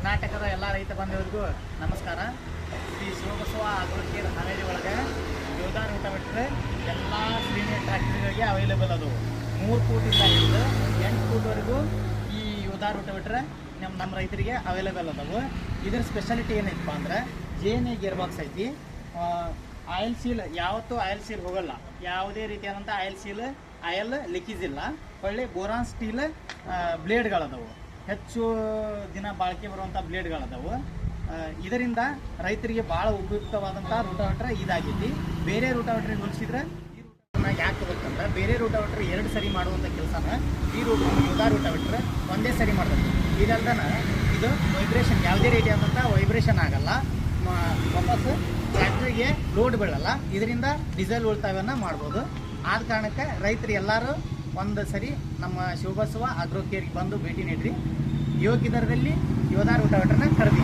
ಕರ್ನಾಟಕದ ಎಲ್ಲ ರೈತ ಬಂಧುವರಿಗೂ ನಮಸ್ಕಾರ. ಶ್ರೀ ಶಿವಬಸವ ಅಗ್ರೋಕೇರ್ ಹಾವೇರಿ ಒಳಗೆ ಯೋಧಾ ರೂಟವೆಟ್ರ್ ಎಲ್ಲ ಸೀನಿಯರ್ ಟ್ರ್ಯಾಕ್ಟರ್ಗಳಿಗೆ ಅವೈಲೇಬಲ್ ಅದು. 3 ಫೂಟಿಂದ ಹಿಡಿದು 8 ಫೂಟ್ವರೆಗೂ ಈ ಯೋಧಾ ರೂಟವೆಟ್ರ್ ನಮ್ಮ ರೈತರಿಗೆ ಅವೈಲೇಬಲ್ ಅದಾವು. ಇದರ ಸ್ಪೆಷಾಲಿಟಿ ಏನೈತಪ್ಪ ಅಂದ್ರೆ JNA ಗೇರ್ ಬಾಕ್ಸ್ ಐತಿ. ಆಯಿಲ್ ಸೀಲ್ ಯಾವತ್ತೂ ಆಯಿಲ್ ಸೀಲ್ ಹೋಗಲ್ಲ, ಯಾವುದೇ ರೀತಿಯಾದಂಥ ಆಯಿಲ್ ಲೀಕೇಜ್ ಇಲ್ಲ. ಒಳ್ಳೆ ಬೋರಾನ್ ಸ್ಟೀಲ್ ಬ್ಲೇಡ್ಗಳದಾವು, ಹೆಚ್ಚು ದಿನ ಬಾಳಿಕೆ ಬರುವಂಥ ಬ್ಲೇಡ್ಗಳದಾವು. ಇದರಿಂದ ರೈತರಿಗೆ ಭಾಳ ಉಪಯುಕ್ತವಾದಂಥ ರೂಟವೆಟ್ರ್ ಇದಾಗೈತಿ. ಬೇರೆ ರೂಟವೆಟ್ರಿಗೆ ಹೋಲಿಸಿದ್ರೆ ಈ ರೂಟವೆಟ್ರನ್ನ ಯಾಕೆ ತಗೋಬೇಕಂದ್ರೆ ಬೇರೆ ರೂಟವೆಟ್ರ್ 2 ಸರಿ ಮಾಡುವಂಥ ಕೆಲಸನ ಈ ಯೋಧಾ ರೂಟವೆಟ್ರ್ ಒಂದೇ ಸರಿ ಮಾಡ್ತದೆ. ಇದಲ್ದನ ಇದು ವೈಬ್ರೇಷನ್ ಯಾವುದೇ ರೀತಿಯಾದಂಥ ವೈಬ್ರೇಷನ್ ಆಗಲ್ಲ, ವಾಪಸ್ ಟ್ರ್ಯಾಕ್ಟ್ರಿಗೆ ಲೋಡ್ ಬೀಳಲ್ಲ. ಇದರಿಂದ ಡೀಸೆಲ್ ಉಳಿತಾಯವನ್ನು ಮಾಡ್ಬೋದು. ಆದ ಕಾರಣಕ್ಕೆ ರೈತರು ಎಲ್ಲರೂ ಒಂದು ಸರಿ ನಮ್ಮ ಶಿವಬಸವ ಅಗ್ರೋಕೇರ್ಗೆ ಬಂದು ಭೇಟಿ ನೀಡ್ರಿ. ಯೋಗ್ಯ ದರದಲ್ಲಿ ಯೋಧಾ ರೂಟವೆಟ್ರನ್ನ ಖರೀದಿ